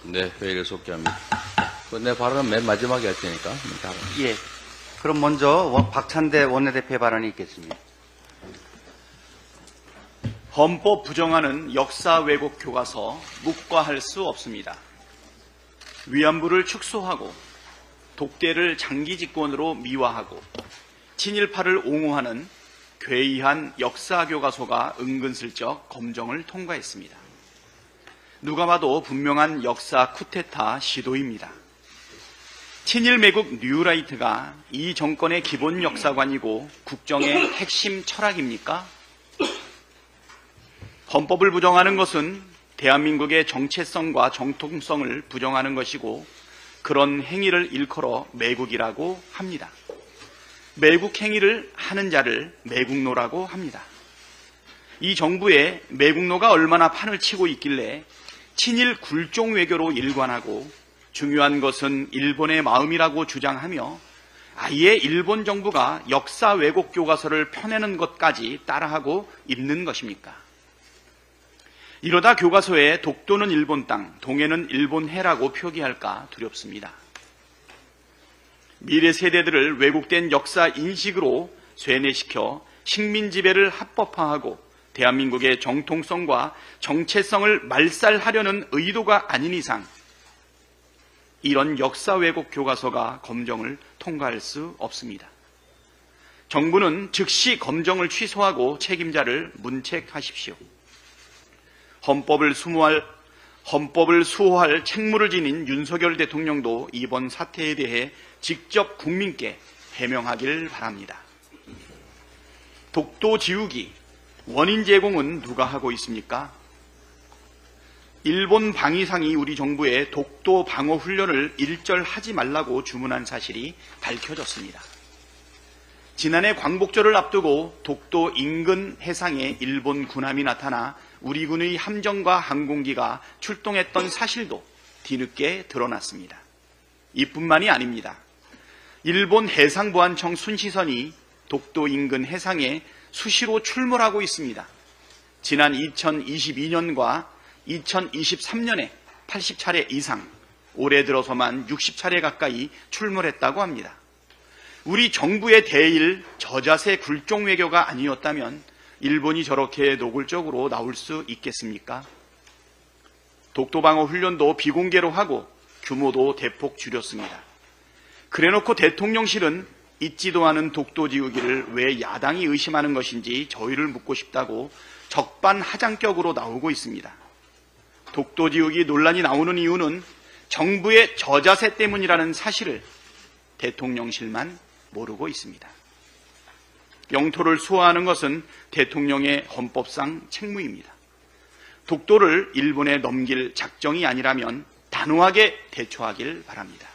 네, 회의를 속기합니다. 내 발언은 맨 마지막에 할 테니까. 예. 그럼 먼저 박찬대 원내대표의 발언이 있겠습니다. 헌법 부정하는 역사 왜곡 교과서 묵과할 수 없습니다. 위안부를 축소하고 독재를 장기 집권으로 미화하고 친일파를 옹호하는 괴이한 역사 교과서가 은근슬쩍 검정을 통과했습니다. 누가 봐도 분명한 역사 쿠데타 시도입니다. 친일 매국 뉴라이트가 이 정권의 기본 역사관이고 국정의 핵심 철학입니까? 헌법을 부정하는 것은 대한민국의 정체성과 정통성을 부정하는 것이고 그런 행위를 일컬어 매국이라고 합니다. 매국 행위를 하는 자를 매국노라고 합니다. 이 정부의 매국노가 얼마나 판을 치고 있길래 친일 굴종 외교로 일관하고 중요한 것은 일본의 마음이라고 주장하며 아예 일본 정부가 역사 왜곡 교과서를 펴내는 것까지 따라하고 있는 것입니까? 이러다 교과서에 독도는 일본 땅, 동해는 일본 해라고 표기할까 두렵습니다. 미래 세대들을 왜곡된 역사 인식으로 쇠뇌시켜 식민 지배를 합법화하고 대한민국의 정통성과 정체성을 말살하려는 의도가 아닌 이상 이런 역사 왜곡 교과서가 검정을 통과할 수 없습니다. 정부는 즉시 검정을 취소하고 책임자를 문책하십시오. 헌법을 수호할 책무를 지닌 윤석열 대통령도 이번 사태에 대해 직접 국민께 해명하길 바랍니다. 독도 지우기, 원인 제공은 누가 하고 있습니까? 일본 방위상이 우리 정부에 독도 방어 훈련을 일절하지 말라고 주문한 사실이 밝혀졌습니다. 지난해 광복절을 앞두고 독도 인근 해상에 일본 군함이 나타나 우리 군의 함정과 항공기가 출동했던 사실도 뒤늦게 드러났습니다. 이뿐만이 아닙니다. 일본 해상보안청 순시선이 독도 인근 해상에 수시로 출몰하고 있습니다. 지난 2022년과 2023년에 80차례 이상, 올해 들어서만 60차례 가까이 출몰했다고 합니다. 우리 정부의 대일 저자세 굴종 외교가 아니었다면 일본이 저렇게 노골적으로 나올 수 있겠습니까? 독도방어 훈련도 비공개로 하고 규모도 대폭 줄였습니다. 그래놓고 대통령실은 있지도 않은 독도 지우기를 왜 야당이 의심하는 것인지 저희를 묻고 싶다고 적반하장격으로 나오고 있습니다. 독도 지우기 논란이 나오는 이유는 정부의 저자세 때문이라는 사실을 대통령실만 모르고 있습니다. 영토를 수호하는 것은 대통령의 헌법상 책무입니다. 독도를 일본에 넘길 작정이 아니라면 단호하게 대처하길 바랍니다.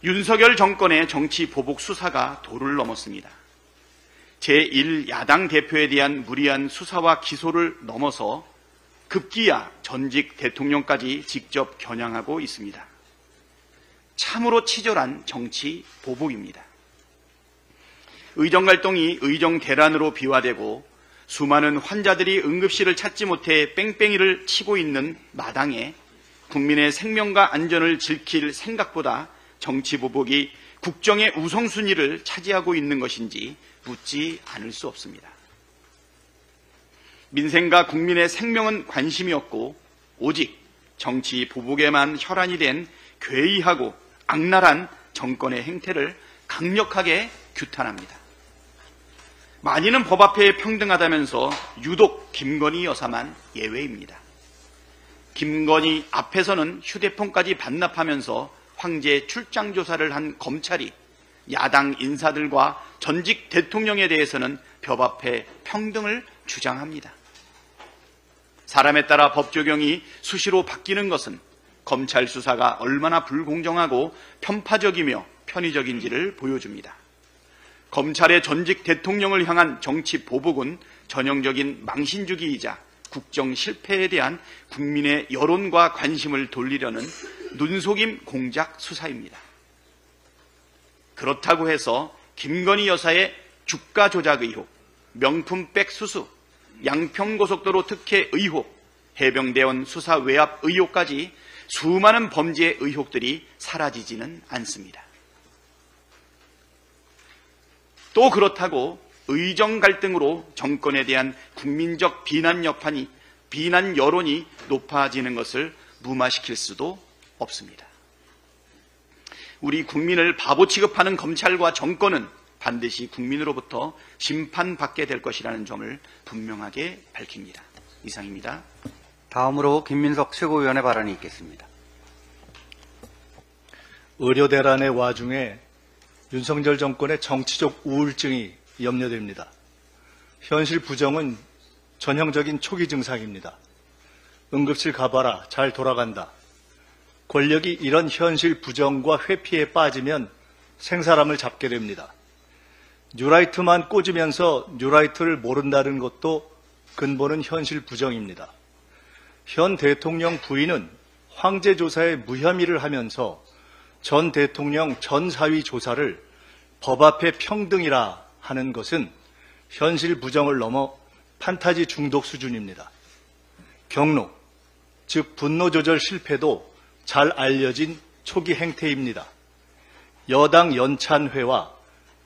윤석열 정권의 정치 보복 수사가 도를 넘었습니다. 제1야당 대표에 대한 무리한 수사와 기소를 넘어서 급기야 전직 대통령까지 직접 겨냥하고 있습니다. 참으로 치졸한 정치 보복입니다. 의정갈등이 의정대란으로 비화되고 수많은 환자들이 응급실을 찾지 못해 뺑뺑이를 치고 있는 마당에 국민의 생명과 안전을 지킬 생각보다 정치 보복이 국정의 우선순위를 차지하고 있는 것인지 묻지 않을 수 없습니다. 민생과 국민의 생명은 관심이 없고 오직 정치 보복에만 혈안이 된 괴이하고 악랄한 정권의 행태를 강력하게 규탄합니다. 많이는 법 앞에 평등하다면서 유독 김건희 여사만 예외입니다. 김건희 앞에서는 휴대폰까지 반납하면서 황제 출장 조사를 한 검찰이 야당 인사들과 전직 대통령에 대해서는 법 앞에 평등을 주장합니다. 사람에 따라 법 적용이 수시로 바뀌는 것은 검찰 수사가 얼마나 불공정하고 편파적이며 편의적인지를 보여줍니다. 검찰의 전직 대통령을 향한 정치 보복은 전형적인 망신주기이자 국정 실패에 대한 국민의 여론과 관심을 돌리려는 눈속임 공작 수사입니다. 그렇다고 해서 김건희 여사의 주가 조작 의혹, 명품백 수수, 양평고속도로 특혜 의혹, 해병대원 수사 외압 의혹까지 수많은 범죄 의혹들이 사라지지는 않습니다. 또 그렇다고 의정 갈등으로 정권에 대한 국민적 비난 여론이 높아지는 것을 무마시킬 수도 없습니다. 우리 국민을 바보 취급하는 검찰과 정권은 반드시 국민으로부터 심판받게 될 것이라는 점을 분명하게 밝힙니다. 이상입니다. 다음으로 김민석 최고위원의 발언이 있겠습니다. 의료대란의 와중에 윤석열 정권의 정치적 우울증이 염려됩니다. 현실 부정은 전형적인 초기 증상입니다. 응급실 가봐라, 잘 돌아간다. 권력이 이런 현실 부정과 회피에 빠지면 생사람을 잡게 됩니다. 뉴라이트만 꽂으면서 뉴라이트를 모른다는 것도 근본은 현실 부정입니다. 현 대통령 부인은 황제 조사에 무혐의를 하면서 전 대통령 전 사위 조사를 법 앞에 평등이라 하는 것은 현실 부정을 넘어 판타지 중독 수준입니다. 경로, 즉 분노 조절 실패도 잘 알려진 초기 행태입니다. 여당 연찬회와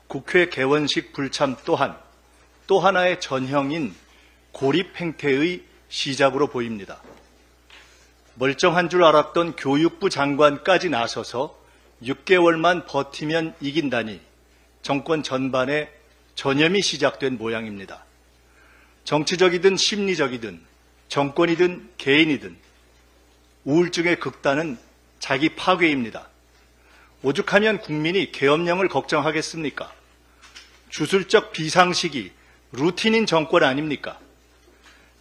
국회 개원식 불참 또한 또 하나의 전형인 고립 행태의 시작으로 보입니다. 멀쩡한 줄 알았던 교육부 장관까지 나서서 6개월만 버티면 이긴다니 정권 전반에 전염이 시작된 모양입니다. 정치적이든 심리적이든 정권이든 개인이든 우울증의 극단은 자기 파괴입니다. 오죽하면 국민이 계엄령을 걱정하겠습니까? 주술적 비상식이 루틴인 정권 아닙니까?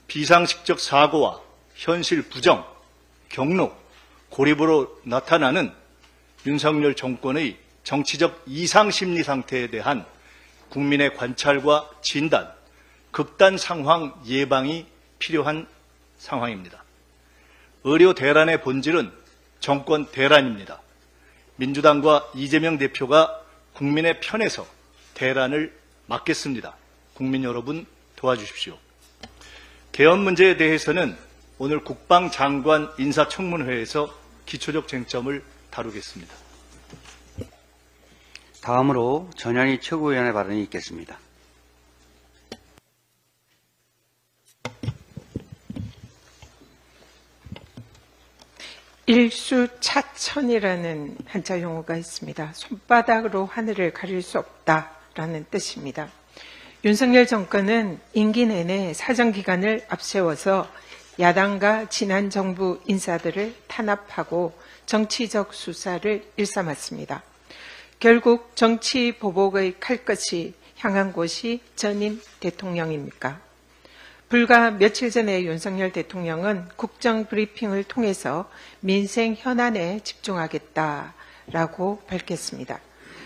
비상식적 사고와 현실 부정, 경로, 고립으로 나타나는 윤석열 정권의 정치적 이상 심리 상태에 대한 국민의 관찰과 진단, 극단 상황 예방이 필요한 상황입니다. 의료 대란의 본질은 정권 대란입니다. 민주당과 이재명 대표가 국민의 편에서 대란을 막겠습니다. 국민 여러분 도와주십시오. 계엄 문제에 대해서는 오늘 국방장관 인사청문회에서 기초적 쟁점을 다루겠습니다. 다음으로 전현희 최고위원의 발언이 있겠습니다. 일수차천이라는 한자 용어가 있습니다. 손바닥으로 하늘을 가릴 수 없다라는 뜻입니다. 윤석열 정권은 임기 내내 사정기간을 앞세워서 야당과 지난 정부 인사들을 탄압하고 정치적 수사를 일삼았습니다. 결국 정치 보복의 칼끝이 향한 곳이 전임 대통령입니까? 불과 며칠 전에 윤석열 대통령은 국정 브리핑을 통해서 민생 현안에 집중하겠다라고 밝혔습니다.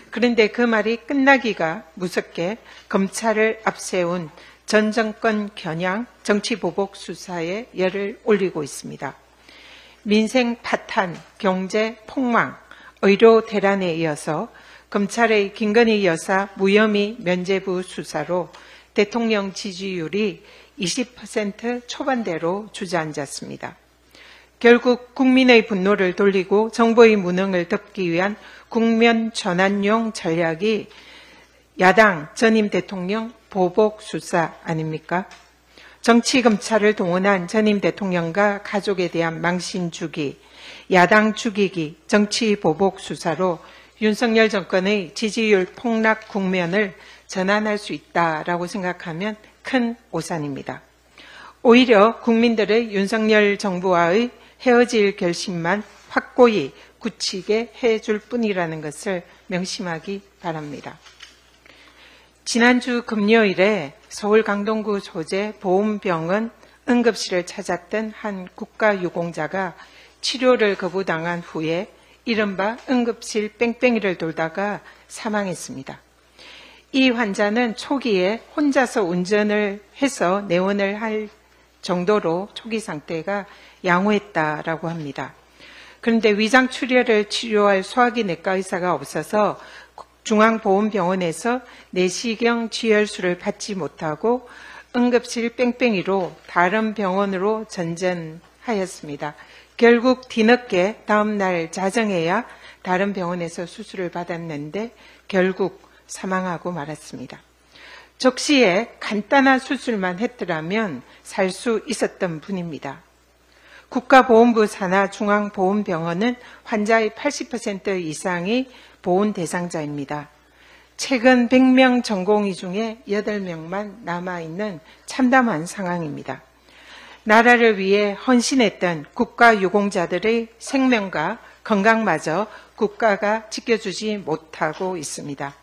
그런데 그 말이 끝나기가 무섭게 검찰을 앞세운 전 정권 겨냥 정치 보복 수사에 열을 올리고 있습니다. 민생 파탄, 경제 폭망, 의료 대란에 이어서 검찰의 김건희 여사 무혐의 면죄부 수사로 대통령 지지율이 20% 초반대로 주저앉았습니다. 결국 국민의 분노를 돌리고 정부의 무능을 덮기 위한 국면 전환용 전략이 야당 전임 대통령 보복 수사 아닙니까? 정치검찰을 동원한 전임 대통령과 가족에 대한 망신 주기, 야당 죽이기, 정치 보복 수사로 윤석열 정권의 지지율 폭락 국면을 전환할 수 있다라고 생각하면 큰 오산입니다. 오히려 국민들의 윤석열 정부와의 헤어질 결심만 확고히 굳히게 해줄 뿐이라는 것을 명심하기 바랍니다. 지난주 금요일에 서울 강동구 소재 보훈병원 응급실을 찾았던 한 국가유공자가 치료를 거부당한 후에 이른바 응급실 뺑뺑이를 돌다가 사망했습니다. 이 환자는 초기에 혼자서 운전을 해서 내원을 할 정도로 초기 상태가 양호했다라고 합니다. 그런데 위장출혈을 치료할 소화기 내과 의사가 없어서 중앙보훈병원에서 내시경 지혈술을 받지 못하고 응급실 뺑뺑이로 다른 병원으로 전전하였습니다. 결국 뒤늦게 다음날 자정에야 다른 병원에서 수술을 받았는데 결국 사망하고 말았습니다. 적시에 간단한 수술만 했더라면 살 수 있었던 분입니다. 국가보훈부 산하 중앙보훈병원은 환자의 80% 이상이 보훈 대상자입니다. 최근 100명 전공의 중에 8명만 남아있는 참담한 상황입니다. 나라를 위해 헌신했던 국가유공자들의 생명과 건강마저 국가가 지켜주지 못하고 있습니다.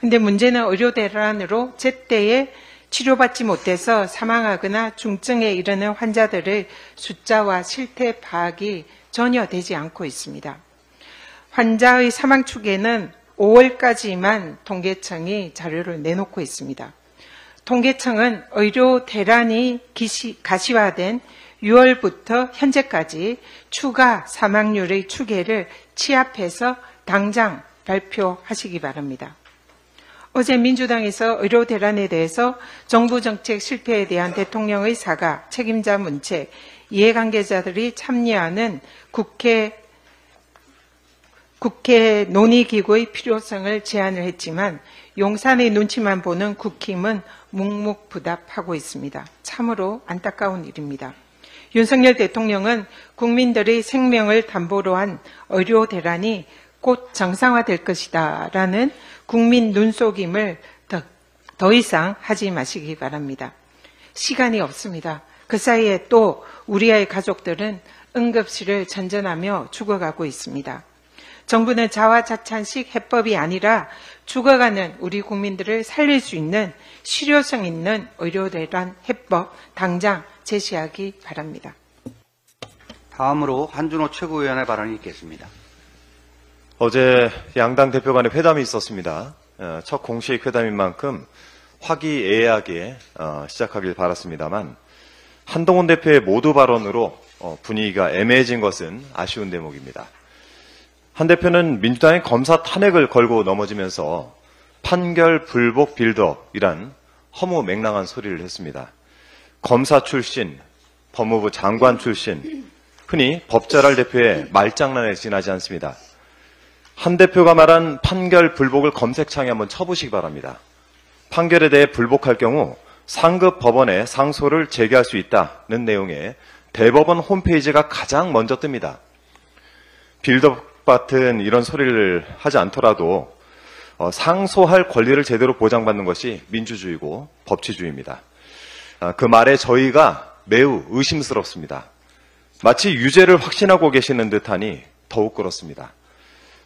근데 문제는 의료대란으로 제때에 치료받지 못해서 사망하거나 중증에 이르는 환자들의 숫자와 실태 파악이 전혀 되지 않고 있습니다. 환자의 사망 추계는 5월까지만 통계청이 자료를 내놓고 있습니다. 통계청은 의료 대란이 가시화된 6월부터 현재까지 추가 사망률의 추계를 취합해서 당장 발표하시기 바랍니다. 어제 민주당에서 의료 대란에 대해서 정부 정책 실패에 대한 대통령의 사과, 책임자 문책, 이해관계자들이 참여하는 국회 논의기구의 필요성을 제안을 했지만 용산의 눈치만 보는 국힘은 묵묵부답하고 있습니다. 참으로 안타까운 일입니다. 윤석열 대통령은 국민들의 생명을 담보로 한 의료 대란이 곧 정상화될 것이다 라는 국민 눈속임을 더 이상 하지 마시기 바랍니다. 시간이 없습니다. 그 사이에 또 우리의 가족들은 응급실을 전전하며 죽어가고 있습니다. 정부는 자화자찬식 해법이 아니라 죽어가는 우리 국민들을 살릴 수 있는 실효성 있는 의료대란 해법 당장 제시하기 바랍니다. 다음으로 한준호 최고위원의 발언이 있겠습니다. 어제 양당 대표 간의 회담이 있었습니다. 첫 공식 회담인 만큼 화기애애하게 시작하길 바랐습니다만 한동훈 대표의 모두 발언으로 분위기가 애매해진 것은 아쉬운 대목입니다. 한 대표는 민주당의 검사 탄핵을 걸고 넘어지면서 판결 불복 빌드업이란 허무맹랑한 소리를 했습니다. 검사 출신, 법무부 장관 출신, 흔히 법자랄 대표의 말장난에 지나지 않습니다. 한 대표가 말한 판결 불복을 검색창에 한번 쳐보시기 바랍니다. 판결에 대해 불복할 경우 상급 법원에 상소를 제기할 수 있다는 내용의 대법원 홈페이지가 가장 먼저 뜹니다. 빌드업 같은 이런 소리를 하지 않더라도 상소할 권리를 제대로 보장받는 것이 민주주의고 법치주의입니다. 그 말에 저희가 매우 의심스럽습니다. 마치 유죄를 확신하고 계시는 듯하니 더욱 그렇습니다.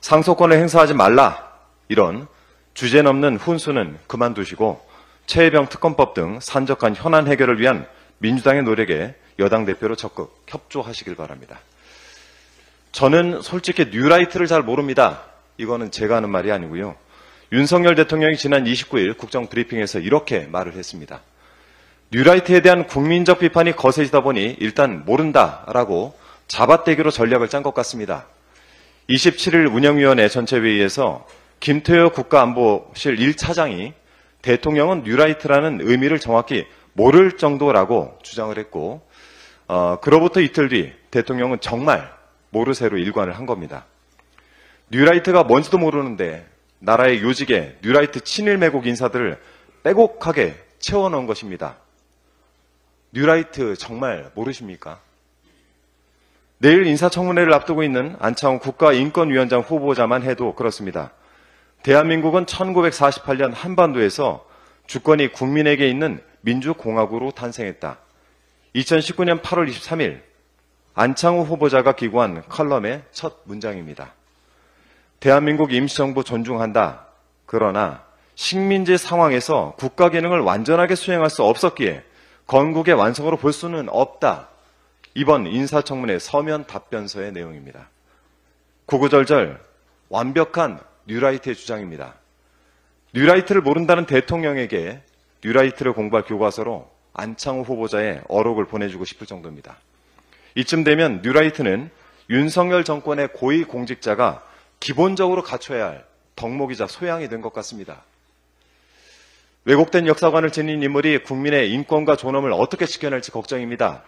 상소권을 행사하지 말라 이런 주제넘는 훈수는 그만두시고 최혜병 특검법 등 산적한 현안 해결을 위한 민주당의 노력에 여당 대표로 적극 협조하시길 바랍니다. 저는 솔직히 뉴라이트를 잘 모릅니다. 이거는 제가 하는 말이 아니고요. 윤석열 대통령이 지난 29일 국정브리핑에서 이렇게 말을 했습니다. 뉴라이트에 대한 국민적 비판이 거세지다 보니 일단 모른다라고 잡아떼기로 전략을 짠 것 같습니다. 27일 운영위원회 전체회의에서 김태효 국가안보실 1차장이 대통령은 뉴라이트라는 의미를 정확히 모를 정도라고 주장을 했고 그로부터 이틀 뒤 대통령은 정말 모르쇠로 일관을 한 겁니다. 뉴라이트가 뭔지도 모르는데 나라의 요직에 뉴라이트 친일 매국 인사들을 빼곡하게 채워넣은 것입니다. 뉴라이트 정말 모르십니까? 내일 인사청문회를 앞두고 있는 안창호 국가인권위원장 후보자만 해도 그렇습니다. 대한민국은 1948년 한반도에서 주권이 국민에게 있는 민주공화국으로 탄생했다. 2019년 8월 23일 안창호 후보자가 기고한 컬럼의 첫 문장입니다. 대한민국 임시정부 존중한다. 그러나 식민지 상황에서 국가 기능을 완전하게 수행할 수 없었기에 건국의 완성으로 볼 수는 없다. 이번 인사청문회 서면 답변서의 내용입니다. 구구절절 완벽한 뉴라이트의 주장입니다. 뉴라이트를 모른다는 대통령에게 뉴라이트를 공부할 교과서로 안창호 후보자의 어록을 보내주고 싶을 정도입니다. 이쯤 되면 뉴라이트는 윤석열 정권의 고위공직자가 기본적으로 갖춰야 할 덕목이자 소양이 된 것 같습니다. 왜곡된 역사관을 지닌 인물이 국민의 인권과 존엄을 어떻게 지켜낼지 걱정입니다.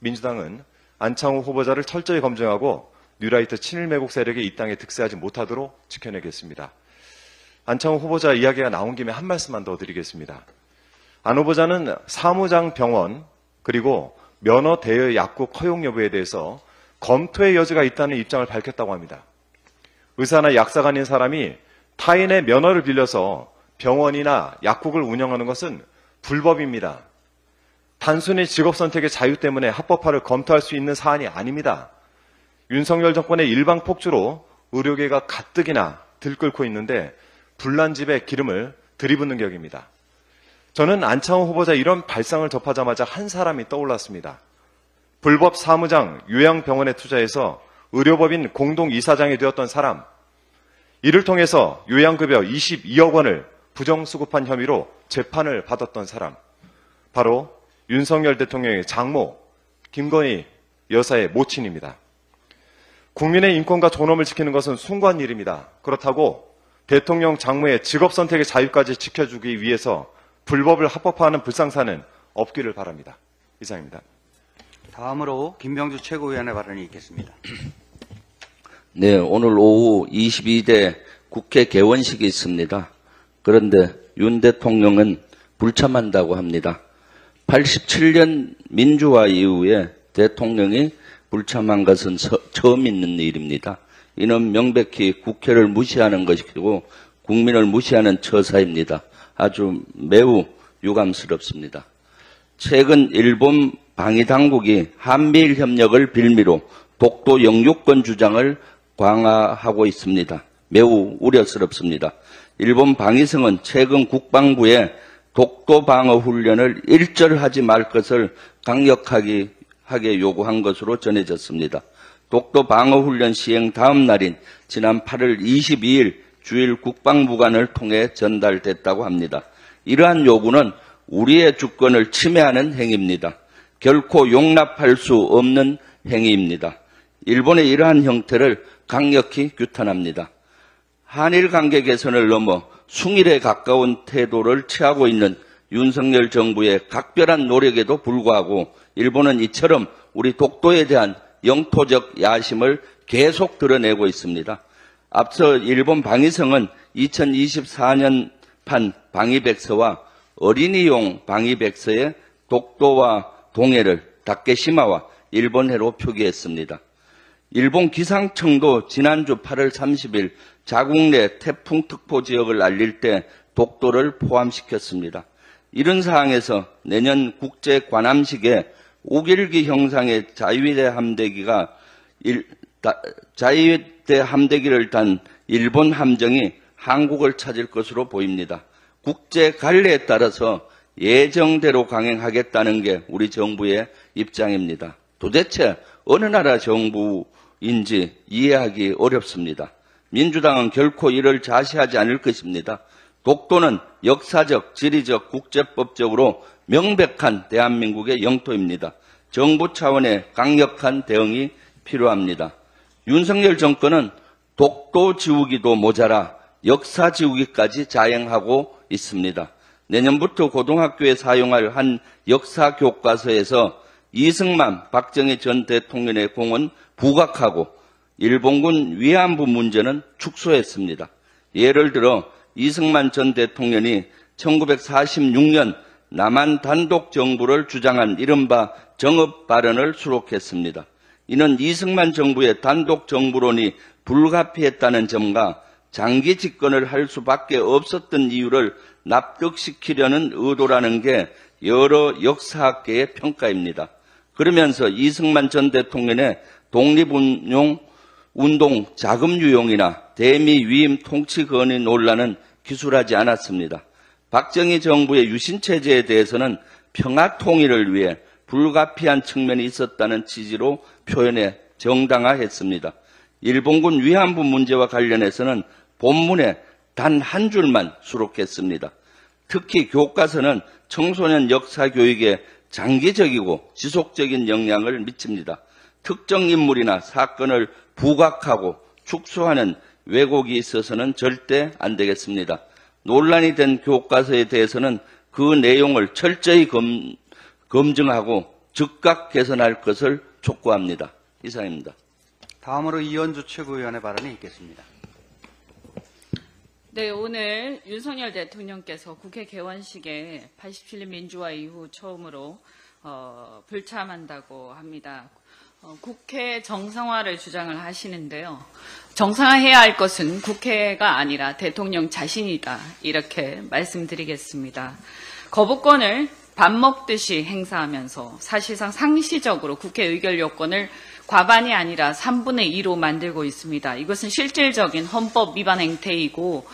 민주당은 안창호 후보자를 철저히 검증하고 뉴라이트 친일 매국 세력이 이 땅에 득세하지 못하도록 지켜내겠습니다. 안창호 후보자 이야기가 나온 김에 한 말씀만 더 드리겠습니다. 안 후보자는 사무장 병원 그리고 면허 대여 약국 허용 여부에 대해서 검토의 여지가 있다는 입장을 밝혔다고 합니다. 의사나 약사관인 사람이 타인의 면허를 빌려서 병원이나 약국을 운영하는 것은 불법입니다. 단순히 직업선택의 자유 때문에 합법화를 검토할 수 있는 사안이 아닙니다. 윤석열 정권의 일방폭주로 의료계가 가뜩이나 들끓고 있는데 불난 집에 기름을 들이붓는 격입니다. 저는 안창호 후보자 이런 발상을 접하자마자 한 사람이 떠올랐습니다. 불법 사무장 요양병원에 투자해서 의료법인 공동이사장이 되었던 사람, 이를 통해서 요양급여 22억 원을 부정수급한 혐의로 재판을 받았던 사람, 바로 윤석열 대통령의 장모 김건희 여사의 모친입니다. 국민의 인권과 존엄을 지키는 것은 숭고한 일입니다. 그렇다고 대통령 장모의 직업선택의 자유까지 지켜주기 위해서 불법을 합법화하는 불상사는 없기를 바랍니다. 이상입니다. 다음으로 김병주 최고위원의 발언이 있겠습니다. 네, 오늘 오후 22대 국회 개원식이 있습니다. 그런데 윤 대통령은 불참한다고 합니다. 87년 민주화 이후에 대통령이 불참한 것은 처음 있는 일입니다. 이는 명백히 국회를 무시하는 것이고 국민을 무시하는 처사입니다. 아주 매우 유감스럽습니다. 최근 일본 방위당국이 한미일 협력을 빌미로 독도 영유권 주장을 강화하고 있습니다. 매우 우려스럽습니다. 일본 방위성은 최근 국방부에 독도 방어 훈련을 일절하지 말 것을 강력하게 요구한 것으로 전해졌습니다. 독도 방어 훈련 시행 다음 날인 지난 8월 22일 주일 국방부관을 통해 전달됐다고 합니다. 이러한 요구는 우리의 주권을 침해하는 행위입니다. 결코 용납할 수 없는 행위입니다. 일본의 이러한 형태를 강력히 규탄합니다. 한일 관계 개선을 넘어 숭일에 가까운 태도를 취하고 있는 윤석열 정부의 각별한 노력에도 불구하고 일본은 이처럼 우리 독도에 대한 영토적 야심을 계속 드러내고 있습니다. 앞서 일본 방위성은 2024년판 방위백서와 어린이용 방위백서의 독도와 동해를 다케시마와 일본해로 표기했습니다. 일본 기상청도 지난주 8월 30일 자국 내 태풍특보 지역을 알릴 때 독도를 포함시켰습니다. 이런 사항에서 내년 국제 관함식에 우길기 형상의 자위대 함대기를 단 일본 함정이 한국을 찾을 것으로 보입니다. 국제 관례에 따라서 예정대로 강행하겠다는 게 우리 정부의 입장입니다. 도대체 어느 나라 정부인지 이해하기 어렵습니다. 민주당은 결코 이를 자시하지 않을 것입니다. 독도는 역사적, 지리적, 국제법적으로 명백한 대한민국의 영토입니다. 정부 차원의 강력한 대응이 필요합니다. 윤석열 정권은 독도 지우기도 모자라 역사 지우기까지 자행하고 있습니다. 내년부터 고등학교에 사용할 한 역사 교과서에서 이승만, 박정희 전 대통령의 공은 부각하고 일본군 위안부 문제는 축소했습니다. 예를 들어 이승만 전 대통령이 1946년 남한 단독 정부를 주장한 이른바 정읍 발언을 수록했습니다. 이는 이승만 정부의 단독 정부론이 불가피했다는 점과 장기 집권을 할 수밖에 없었던 이유를 납득시키려는 의도라는 게 여러 역사학계의 평가입니다. 그러면서 이승만 전 대통령의 독립운동 자금 유용이나 대미 위임 통치 건의 논란은 기술하지 않았습니다. 박정희 정부의 유신체제에 대해서는 평화 통일을 위해 불가피한 측면이 있었다는 취지로 표현해 정당화했습니다. 일본군 위안부 문제와 관련해서는 본문에 단 한 줄만 수록했습니다. 특히 교과서는 청소년 역사 교육에 장기적이고 지속적인 영향을 미칩니다. 특정 인물이나 사건을 부각하고 축소하는 왜곡이 있어서는 절대 안 되겠습니다. 논란이 된 교과서에 대해서는 그 내용을 철저히 검증하고 즉각 개선할 것을 촉구합니다. 이상입니다. 다음으로 이현주 최고위원의 발언이 있겠습니다. 네, 오늘 윤석열 대통령께서 국회 개원식에 87년 민주화 이후 처음으로 불참한다고 합니다. 국회 정상화를 주장을 하시는데요. 정상화해야 할 것은 국회가 아니라 대통령 자신이다. 이렇게 말씀드리겠습니다. 거부권을 밥 먹듯이 행사하면서 사실상 상시적으로 국회 의결 요건을 과반이 아니라 3분의 2로 만들고 있습니다. 이것은 실질적인 헌법 위반 행태이고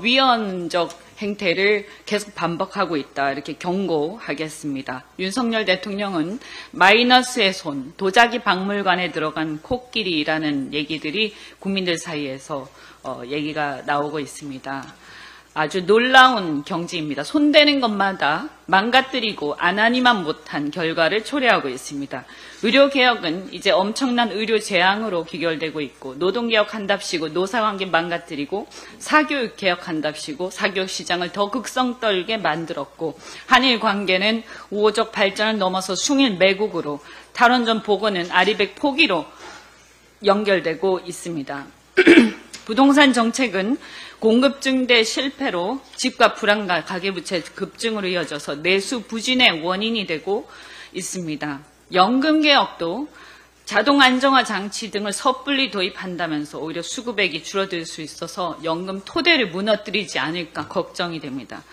위헌적 행태를 계속 반복하고 있다. 이렇게 경고하겠습니다. 윤석열 대통령은 마이너스의 손, 도자기 박물관에 들어간 코끼리라는 얘기들이 국민들 사이에서 얘기가 나오고 있습니다. 아주 놀라운 경지입니다. 손대는 것마다 망가뜨리고 안 하니만 못한 결과를 초래하고 있습니다. 의료개혁은 이제 엄청난 의료 재앙으로 귀결되고 있고 노동개혁한답시고 노사관계 망가뜨리고 사교육개혁한답시고 사교육시장을 더 극성 떨게 만들었고 한일 관계는 우호적 발전을 넘어서 숭일 매국으로 탈원전 보고는 아리백 포기로 연결되고 있습니다. 부동산 정책은 공급 증대 실패로 집값 불안과 가계부채 급증으로 이어져서 내수 부진의 원인이 되고 있습니다. 연금 개혁도 자동 안정화 장치 등을 섣불리 도입한다면서 오히려 수급액이 줄어들 수 있어서 연금 토대를 무너뜨리지 않을까 걱정이 됩니다.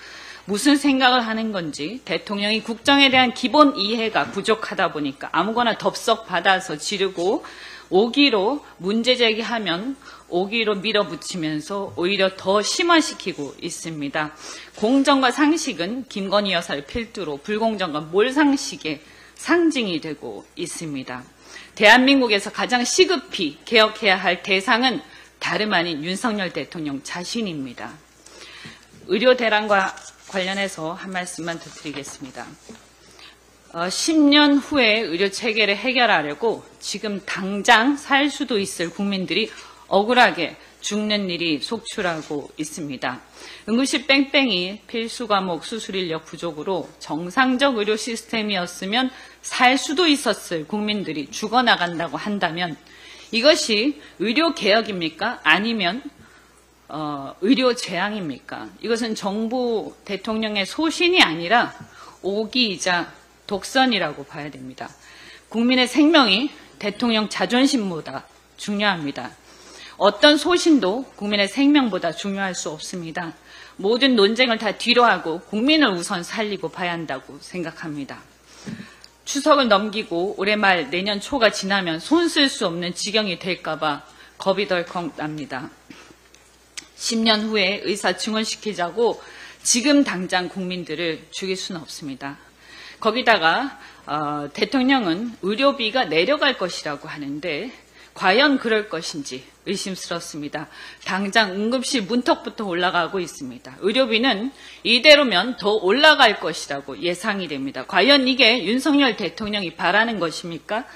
무슨 생각을 하는 건지 대통령이 국정에 대한 기본 이해가 부족하다 보니까 아무거나 덥석 받아서 지르고 오기로 문제 제기하면 오기로 밀어붙이면서 오히려 더 심화시키고 있습니다. 공정과 상식은 김건희 여사를 필두로 불공정과 몰상식의 상징이 되고 있습니다. 대한민국에서 가장 시급히 개혁해야 할 대상은 다름 아닌 윤석열 대통령 자신입니다. 의료 대란과 관련해서 한 말씀만 더 드리겠습니다. 10년 후에 의료 체계를 해결하려고 지금 당장 살 수도 있을 국민들이 억울하게 죽는 일이 속출하고 있습니다. 응급실 뺑뺑이 필수 과목 수술 인력 부족으로 정상적 의료 시스템이었으면 살 수도 있었을 국민들이 죽어나간다고 한다면 이것이 의료 개혁입니까? 아니면 의료 재앙입니까? 이것은 정부 대통령의 소신이 아니라 오기이자 독선이라고 봐야 됩니다. 국민의 생명이 대통령 자존심보다 중요합니다. 어떤 소신도 국민의 생명보다 중요할 수 없습니다. 모든 논쟁을 다 뒤로하고 국민을 우선 살리고 봐야 한다고 생각합니다. 추석을 넘기고 올해 말 내년 초가 지나면 손 쓸 수 없는 지경이 될까 봐 겁이 덜컥 납니다. 10년 후에 의사 증원시키자고 지금 당장 국민들을 죽일 수는 없습니다. 거기다가 대통령은 의료비가 내려갈 것이라고 하는데 과연 그럴 것인지 의심스럽습니다. 당장 응급실 문턱부터 올라가고 있습니다. 의료비는 이대로면 더 올라갈 것이라고 예상이 됩니다. 과연 이게 윤석열 대통령이 바라는 것입니까?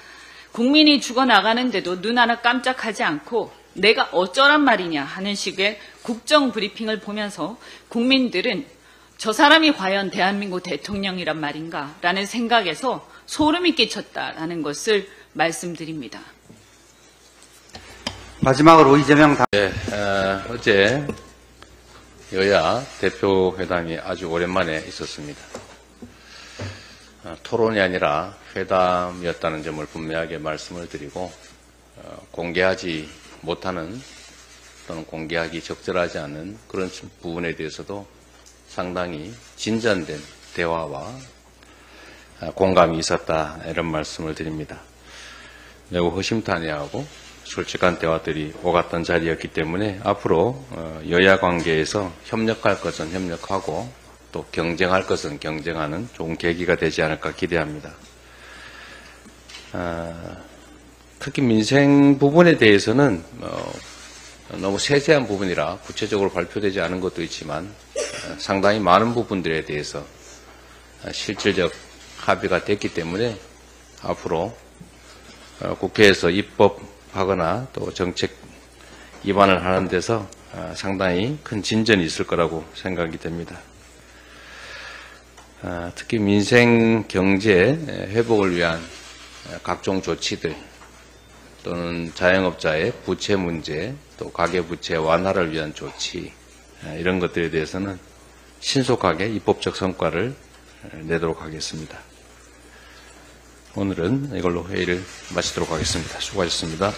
국민이 죽어나가는데도 눈 하나 깜짝하지 않고 내가 어쩌란 말이냐 하는 식의 국정 브리핑을 보면서 국민들은 저 사람이 과연 대한민국 대통령이란 말인가 라는 생각에서 소름이 끼쳤다라는 것을 말씀드립니다. 마지막으로 이재명 네, 어제 여야 대표회담이 아주 오랜만에 있었습니다. 토론이 아니라 회담이었다는 점을 분명하게 말씀을 드리고 공개하지 못하는 또는 공개하기 적절하지 않은 그런 부분에 대해서도 상당히 진전된 대화와 공감이 있었다 이런 말씀을 드립니다. 매우 허심탄회하고 솔직한 대화들이 오갔던 자리였기 때문에 앞으로 여야 관계에서 협력할 것은 협력하고 또 경쟁할 것은 경쟁하는 좋은 계기가 되지 않을까 기대합니다. 특히 민생 부분에 대해서는 너무 세세한 부분이라 구체적으로 발표되지 않은 것도 있지만 상당히 많은 부분들에 대해서 실질적 합의가 됐기 때문에 앞으로 국회에서 입법하거나 또 정책 입안을 하는 데서 상당히 큰 진전이 있을 거라고 생각이 됩니다. 특히 민생 경제 회복을 위한 각종 조치들 또는 자영업자의 부채 문제 또 가계부채 완화를 위한 조치 이런 것들에 대해서는 신속하게 입법적 성과를 내도록 하겠습니다. 오늘은 이걸로 회의를 마치도록 하겠습니다. 수고하셨습니다.